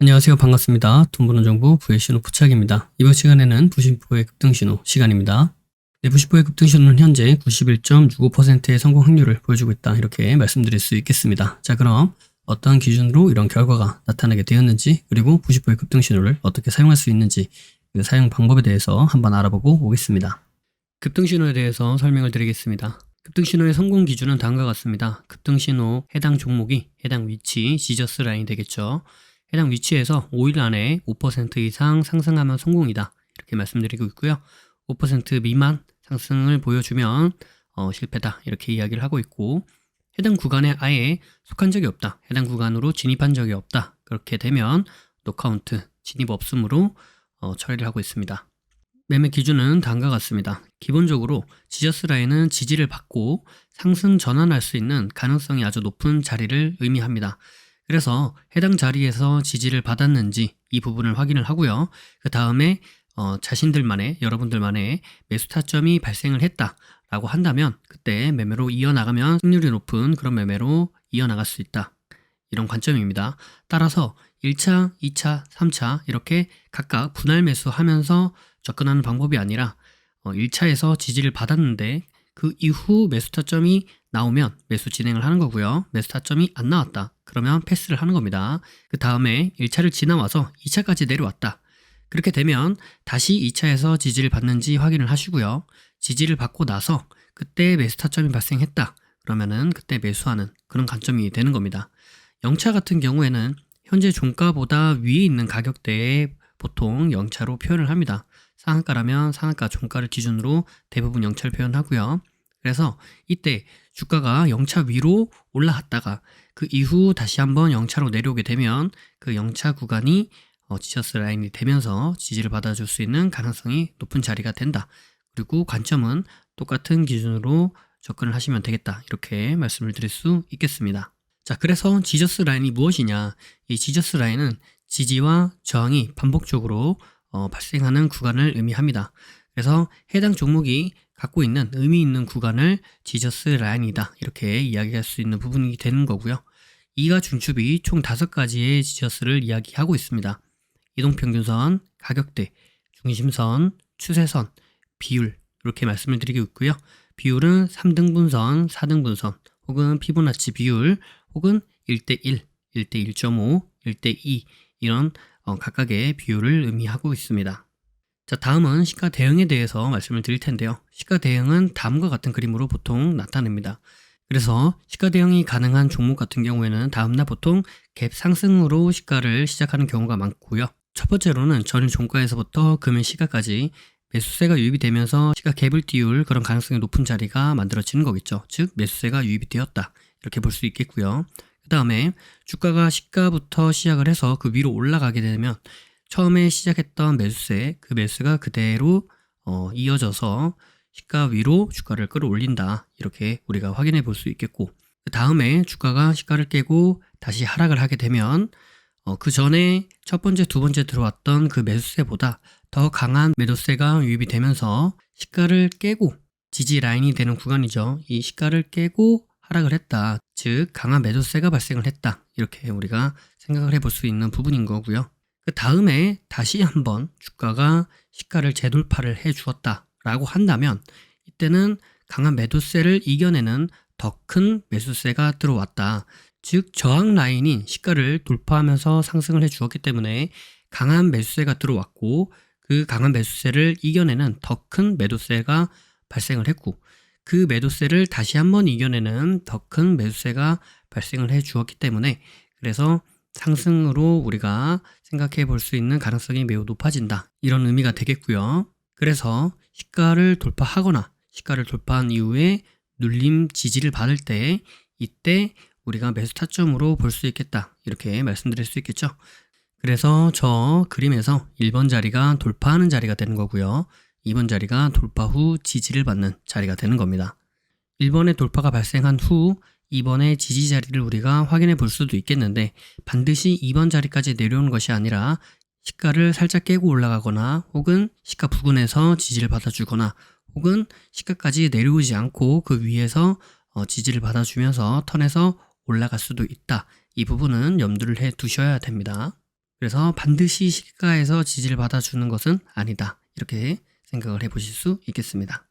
안녕하세요. 반갑습니다. 돈 버는 정보 부의 신호 부착입니다. 이번 시간에는 부심포의 급등신호 시간입니다. 네, 부심포의 급등신호는 현재 91.65%의 성공 확률을 보여주고 있다. 이렇게 말씀드릴 수 있겠습니다. 자, 그럼 어떤 기준으로 이런 결과가 나타나게 되었는지, 그리고 부심포의 급등신호를 어떻게 사용할 수 있는지, 그 사용 방법에 대해서 한번 알아보고 오겠습니다. 급등신호에 대해서 설명을 드리겠습니다. 급등신호의 성공 기준은 다음과 같습니다. 급등신호 해당 종목이 해당 위치, 지저스 라인이 되겠죠. 해당 위치에서 5일 안에 5% 이상 상승하면 성공이다. 이렇게 말씀드리고 있고요. 5% 미만 상승을 보여주면 실패다. 이렇게 이야기를 하고 있고, 해당 구간에 아예 속한 적이 없다. 해당 구간으로 진입한 적이 없다. 그렇게 되면 노카운트, 진입 없음으로 처리를 하고 있습니다. 매매 기준은 다음과 같습니다. 기본적으로 지저스 라인은 지지를 받고 상승 전환할 수 있는 가능성이 아주 높은 자리를 의미합니다. 그래서 해당 자리에서 지지를 받았는지 이 부분을 확인을 하고요. 그 다음에 자신들만의, 여러분들만의 매수 타점이 발생을 했다라고 한다면 그때 매매로 이어나가면 승률이 높은 그런 매매로 이어나갈 수 있다. 이런 관점입니다. 따라서 1차, 2차, 3차 이렇게 각각 분할 매수하면서 접근하는 방법이 아니라 1차에서 지지를 받았는데 그 이후 매수 타점이 나오면 매수 진행을 하는 거고요. 매수 타점이 안 나왔다. 그러면 패스를 하는 겁니다. 그 다음에 1차를 지나와서 2차까지 내려왔다. 그렇게 되면 다시 2차에서 지지를 받는지 확인을 하시고요. 지지를 받고 나서 그때 매수 타점이 발생했다. 그러면은 그때 매수하는 그런 관점이 되는 겁니다. 0차 같은 경우에는 현재 종가보다 위에 있는 가격대에 보통 0차로 표현을 합니다. 상한가라면 상한가 종가를 기준으로 대부분 0차를 표현하고요. 그래서 이때 주가가 0차 위로 올라갔다가 그 이후 다시 한번 0차로 내려오게 되면 그 0차 구간이 지저스 라인이 되면서 지지를 받아줄 수 있는 가능성이 높은 자리가 된다. 그리고 관점은 똑같은 기준으로 접근을 하시면 되겠다. 이렇게 말씀을 드릴 수 있겠습니다. 자, 그래서 지저스 라인이 무엇이냐? 이 지저스 라인은 지지와 저항이 반복적으로 발생하는 구간을 의미합니다. 그래서 해당 종목이 갖고 있는 의미 있는 구간을 지저스 라인이다. 이렇게 이야기할 수 있는 부분이 되는 거고요. 이가 중첩이 총 5가지의 지저스를 이야기하고 있습니다. 이동평균선, 가격대, 중심선, 추세선, 비율 이렇게 말씀을 드리고 있고요. 비율은 3등분선, 4등분선 혹은 피보나치 비율 혹은 1대1, 1대1.5, 1대2 이런 각각의 비율을 의미하고 있습니다. 자, 다음은 시가 대응에 대해서 말씀을 드릴 텐데요. 시가 대응은 다음과 같은 그림으로 보통 나타냅니다. 그래서 시가 대응이 가능한 종목 같은 경우에는 다음날 보통 갭 상승으로 시가를 시작하는 경우가 많고요. 첫 번째로는 전일 종가에서부터 금일 시가까지 매수세가 유입이 되면서 시가 갭을 띄울 그런 가능성이 높은 자리가 만들어지는 거겠죠. 즉 매수세가 유입이 되었다. 이렇게 볼 수 있겠고요. 그 다음에 주가가 시가부터 시작을 해서 그 위로 올라가게 되면 처음에 시작했던 매수세, 그 매수가 그대로 이어져서 시가 위로 주가를 끌어올린다. 이렇게 우리가 확인해 볼 수 있겠고, 그 다음에 주가가 시가를 깨고 다시 하락을 하게 되면 그 전에 첫 번째, 두 번째 들어왔던 그 매수세보다 더 강한 매도세가 유입이 되면서 시가를 깨고 지지 라인이 되는 구간이죠. 이 시가를 깨고 하락을 했다. 즉 강한 매도세가 발생을 했다. 이렇게 우리가 생각을 해볼 수 있는 부분인 거고요. 그 다음에 다시 한번 주가가 시가를 재돌파를 해 주었다 라고 한다면 이때는 강한 매도세를 이겨내는 더 큰 매수세가 들어왔다. 즉 저항 라인인 시가를 돌파하면서 상승을 해 주었기 때문에 강한 매수세가 들어왔고 그 강한 매수세를 이겨내는 더 큰 매도세가 발생을 했고 그 매도세를 다시 한번 이겨내는 더 큰 매수세가 발생을 해 주었기 때문에 그래서 상승으로 우리가 생각해 볼 수 있는 가능성이 매우 높아진다. 이런 의미가 되겠고요. 그래서 시가를 돌파하거나 시가를 돌파한 이후에 눌림 지지를 받을 때 이때 우리가 매수 타점으로 볼 수 있겠다. 이렇게 말씀드릴 수 있겠죠. 그래서 저 그림에서 1번 자리가 돌파하는 자리가 되는 거고요. 2번 자리가 돌파 후 지지를 받는 자리가 되는 겁니다. 1번의 돌파가 발생한 후 2번의 지지 자리를 우리가 확인해 볼 수도 있겠는데 반드시 2번 자리까지 내려오는 것이 아니라 시가를 살짝 깨고 올라가거나 혹은 시가 부근에서 지지를 받아주거나 혹은 시가까지 내려오지 않고 그 위에서 지지를 받아주면서 턴에서 올라갈 수도 있다. 이 부분은 염두를 해 두셔야 됩니다. 그래서 반드시 시가에서 지지를 받아주는 것은 아니다. 이렇게 생각을 해보실 수 있겠습니다.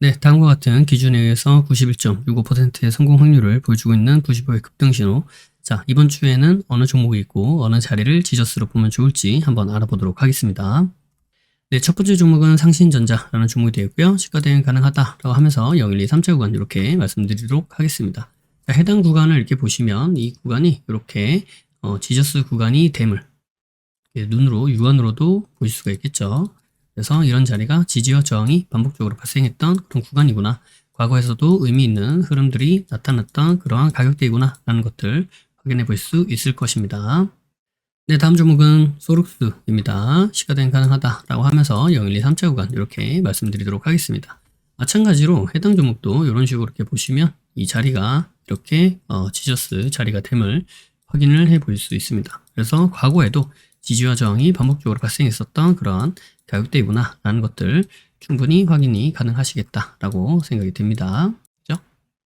네, 다음과 같은 기준에 의해서 91.65%의 성공 확률을 보여주고 있는 95의 급등신호. 자, 이번 주에는 어느 종목이 있고 어느 자리를 지저스로 보면 좋을지 한번 알아보도록 하겠습니다. 네, 첫 번째 종목은 상신전자라는 종목이 되어 있고요. 시가 대응 가능하다라고 하면서 0, 1, 2, 3차 구간 이렇게 말씀드리도록 하겠습니다. 자, 해당 구간을 이렇게 보시면 이 구간이 이렇게 지저스 구간이 됨을 눈으로 육안으로도 보실 수가 있겠죠. 그래서 이런 자리가 지지와 저항이 반복적으로 발생했던 그런 구간이구나. 과거에서도 의미 있는 흐름들이 나타났던 그러한 가격대이구나 라는 것들 확인해 볼 수 있을 것입니다. 네, 다음 종목은 소룩스입니다. 시가 대응 가능하다라고 하면서 0, 1, 2, 3차 구간 이렇게 말씀드리도록 하겠습니다. 마찬가지로 해당 종목도 이런 식으로 이렇게 보시면 이 자리가 이렇게 지저스 자리가 됨을 확인을 해 볼 수 있습니다. 그래서 과거에도 지지와 저항이 반복적으로 발생했었던 그런 가격대이구나 라는 것들 충분히 확인이 가능하시겠다라고 생각이 듭니다. 그죠?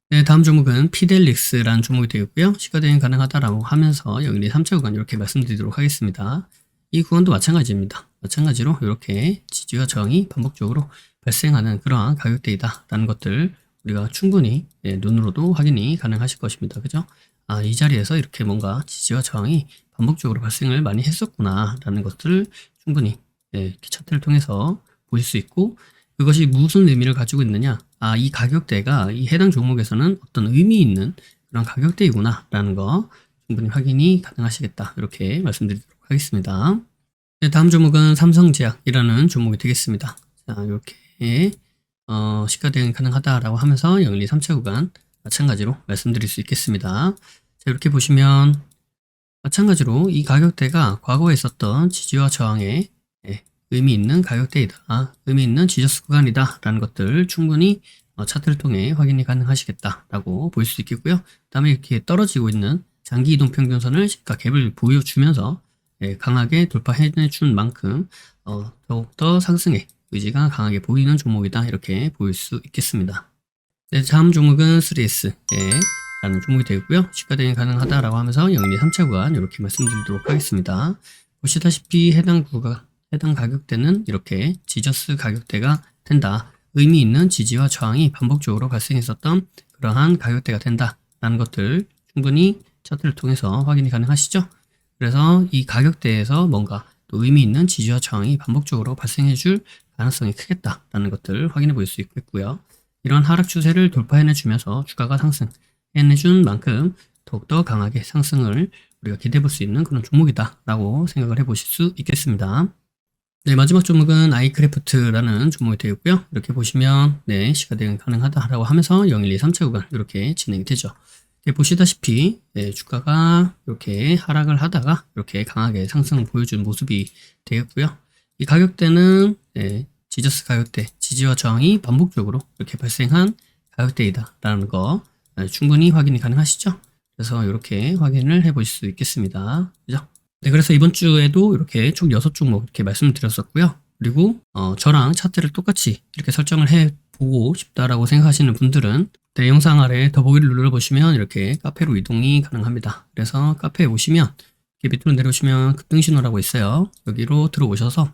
네, 다음 종목은 피델릭스라는 종목이 되겠고요. 시가 대응 가능하다라고 하면서 0, 1, 2, 3차 구간 이렇게 말씀드리도록 하겠습니다. 이 구간도 마찬가지입니다. 마찬가지로 이렇게 지지와 저항이 반복적으로 발생하는 그러한 가격대이다라는 것들 우리가 충분히 눈으로도 확인이 가능하실 것입니다. 그죠? 아, 이 자리에서 이렇게 뭔가 지지와 저항이 반복적으로 발생을 많이 했었구나 라는 것들을 충분히 차트를 통해서 보실 수 있고, 그것이 무슨 의미를 가지고 있느냐, 아, 이 가격대가 이 해당 종목에서는 어떤 의미 있는 그런 가격대이구나 라는 거 충분히 확인이 가능하시겠다 이렇게 말씀드리도록 하겠습니다. 네, 다음 종목은 삼성제약이라는 종목이 되겠습니다. 자, 이렇게 시가 대응 가능하다라고 하면서 0, 1, 2, 3차 구간 마찬가지로 말씀드릴 수 있겠습니다. 자, 이렇게 보시면 마찬가지로 이 가격대가 과거에 있었던 지지와 저항의 의미 있는 가격대이다, 의미 있는 지저스 구간이다 라는 것들 충분히 차트를 통해 확인이 가능하시겠다라고 볼 수 있겠고요. 그 다음에 이렇게 떨어지고 있는 장기 이동 평균선을 시가 갭을 보여주면서 강하게 돌파해준 만큼 더욱더 상승의 의지가 강하게 보이는 종목이다 이렇게 보일 수 있겠습니다. 네, 다음 종목은 3S 라는 종목이 되겠고요. 시가 대응 가능하다라고 하면서 0, 2, 3차 구간 이렇게 말씀드리도록 하겠습니다. 보시다시피 해당 가격대는 이렇게 지저스 가격대가 된다. 의미 있는 지지와 저항이 반복적으로 발생했었던 그러한 가격대가 된다라는 것들 충분히 차트를 통해서 확인이 가능하시죠? 그래서 이 가격대에서 뭔가 또 의미 있는 지지와 저항이 반복적으로 발생해 줄 가능성이 크겠다라는 것들 확인해 볼 수 있겠고요. 이런 하락 추세를 돌파해내 주면서 주가가 상승해내준 만큼 더욱더 강하게 상승을 우리가 기대해 볼 수 있는 그런 종목이다 라고 생각을 해 보실 수 있겠습니다. 네, 마지막 종목은 아이크래프트라는 종목이 되겠고요. 이렇게 보시면 시가 대응 가능하다라고 하면서 0, 1, 2, 3차 구간 이렇게 진행이 되죠. 보시다시피 주가가 이렇게 하락을 하다가 이렇게 강하게 상승을 보여준 모습이 되겠고요. 이 가격대는 지저스 가격대, 지지와 저항이 반복적으로 이렇게 발생한 가격대이다 라는 거 충분히 확인이 가능하시죠? 그래서 이렇게 확인을 해 보실 수 있겠습니다. 그죠? 네, 그래서 이번 주에도 이렇게 총 6종목 이렇게 말씀을 드렸었고요. 그리고 저랑 차트를 똑같이 이렇게 설정을 해 보고 싶다라고 생각하시는 분들은 영상 아래 더보기를 눌러보시면 이렇게 카페로 이동이 가능합니다. 그래서 카페에 오시면 이렇게 밑으로 내려오시면 급등신호라고 있어요. 여기로 들어오셔서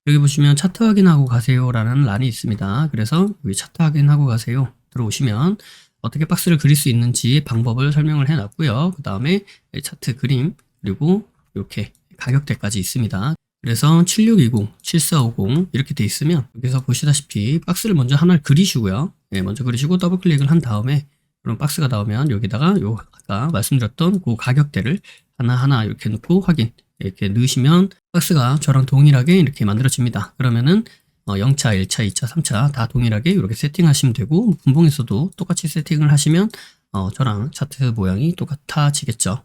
여기 보시면 차트 확인하고 가세요 라는 란이 있습니다. 그래서 여기 차트 확인하고 가세요 들어오시면 어떻게 박스를 그릴 수 있는지 방법을 설명을 해놨고요. 그 다음에 차트 그림 그리고 이렇게 가격대까지 있습니다. 그래서 7620, 7450 이렇게 돼 있으면 여기서 보시다시피 박스를 먼저 하나를 그리시고요. 먼저 그리시고 더블 클릭을 한 다음에 그런 박스가 나오면 여기다가 아까 말씀드렸던 그 가격대를 하나하나 이렇게 넣고 확인 이렇게 넣으시면 박스가 저랑 동일하게 이렇게 만들어집니다. 그러면은 0차, 1차, 2차, 3차 다 동일하게 이렇게 세팅하시면 되고 분봉에서도 똑같이 세팅을 하시면 저랑 차트 모양이 똑같아지겠죠.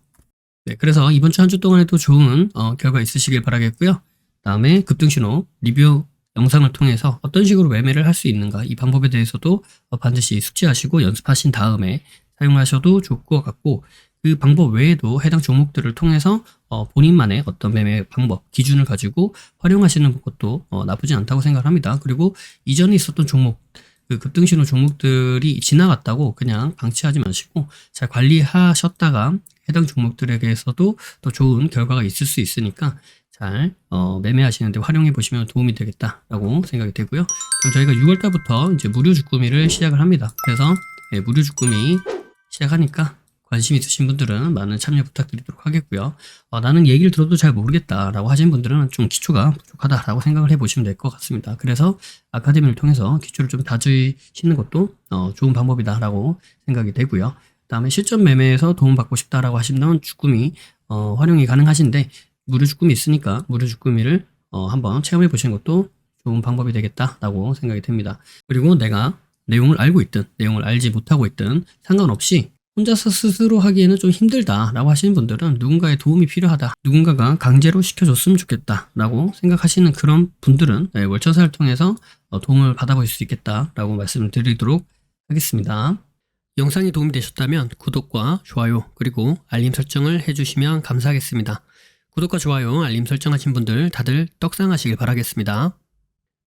네, 그래서 이번 주 한 주 동안에도 좋은 결과 있으시길 바라겠고요. 다음에 급등신호 리뷰 영상을 통해서 어떤 식으로 매매를 할 수 있는가 이 방법에 대해서도 반드시 숙지하시고 연습하신 다음에 사용하셔도 좋을 것 같고, 그 방법 외에도 해당 종목들을 통해서 본인만의 어떤 매매 방법, 기준을 가지고 활용하시는 것도 나쁘지 않다고 생각합니다. 그리고 이전에 있었던 종목, 그 급등신호 종목들이 지나갔다고 그냥 방치하지 마시고 잘 관리하셨다가 해당 종목들에게서도 더 좋은 결과가 있을 수 있으니까 잘 매매하시는데 활용해 보시면 도움이 되겠다라고 생각이 되고요. 그럼 저희가 6월달부터 이제 무료 주꾸미를 시작을 합니다. 그래서 무료 주꾸미 시작하니까 관심 있으신 분들은 많은 참여 부탁드리도록 하겠고요. 나는 얘기를 들어도 잘 모르겠다라고 하신 분들은 좀 기초가 부족하다라고 생각을 해보시면 될 것 같습니다. 그래서 아카데미를 통해서 기초를 좀 다지시는 것도 좋은 방법이다라고 생각이 되고요. 그다음에 실전 매매에서 도움받고 싶다라고 하시면 주꾸미 활용이 가능하신데 무료 주꾸미 있으니까 무료 주꾸미를 한번 체험해 보시는 것도 좋은 방법이 되겠다라고 생각이 됩니다. 그리고 내가 내용을 알고 있든 내용을 알지 못하고 있든 상관없이 혼자서 스스로 하기에는 좀 힘들다라고 하시는 분들은 누군가의 도움이 필요하다, 누군가가 강제로 시켜줬으면 좋겠다라고 생각하시는 그런 분들은 월천사를 통해서 도움을 받아볼 수 있겠다라고 말씀을 드리도록 하겠습니다. 영상이 도움이 되셨다면 구독과 좋아요 그리고 알림 설정을 해주시면 감사하겠습니다. 구독과 좋아요, 알림 설정하신 분들 다들 떡상하시길 바라겠습니다.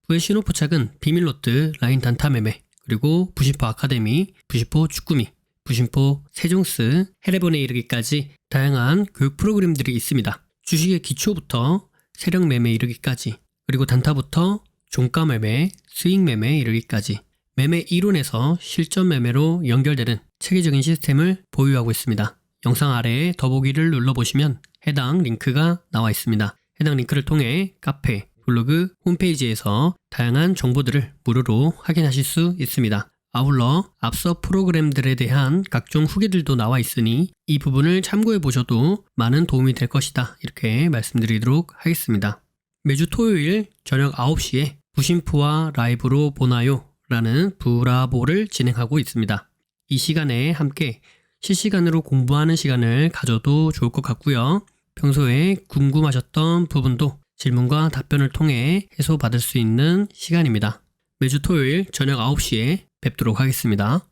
부의 신호 포착은 비밀로트, 라인 단타 매매, 그리고 부심포 아카데미, 부심포 주꾸미, 부심포 세종스, 해례본에 이르기까지 다양한 교육 프로그램들이 있습니다. 주식의 기초부터 세력 매매 이르기까지, 그리고 단타부터 종가 매매, 수익 매매 이르기까지 매매 이론에서 실전 매매로 연결되는 체계적인 시스템을 보유하고 있습니다. 영상 아래에 더보기를 눌러보시면 해당 링크가 나와 있습니다. 해당 링크를 통해 카페, 블로그, 홈페이지에서 다양한 정보들을 무료로 확인하실 수 있습니다. 아울러 앞서 프로그램들에 대한 각종 후기들도 나와 있으니 이 부분을 참고해 보셔도 많은 도움이 될 것이다. 이렇게 말씀드리도록 하겠습니다. 매주 토요일 저녁 9시에 부심포와 라이브로 보나요? 라는 부라보를 진행하고 있습니다. 이 시간에 함께 실시간으로 공부하는 시간을 가져도 좋을 것 같고요. 평소에 궁금하셨던 부분도 질문과 답변을 통해 해소받을 수 있는 시간입니다. 매주 토요일 저녁 9시에 뵙도록 하겠습니다.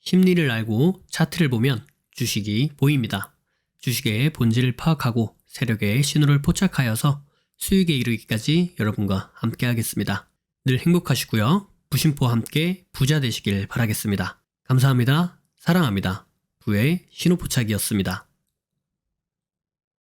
심리를 알고 차트를 보면 주식이 보입니다. 주식의 본질을 파악하고 세력의 신호를 포착하여서 수익에 이르기까지 여러분과 함께 하겠습니다. 늘 행복하시고요. 부심포와 함께 부자 되시길 바라겠습니다. 감사합니다. 사랑합니다. 부의 신호 포착이었습니다.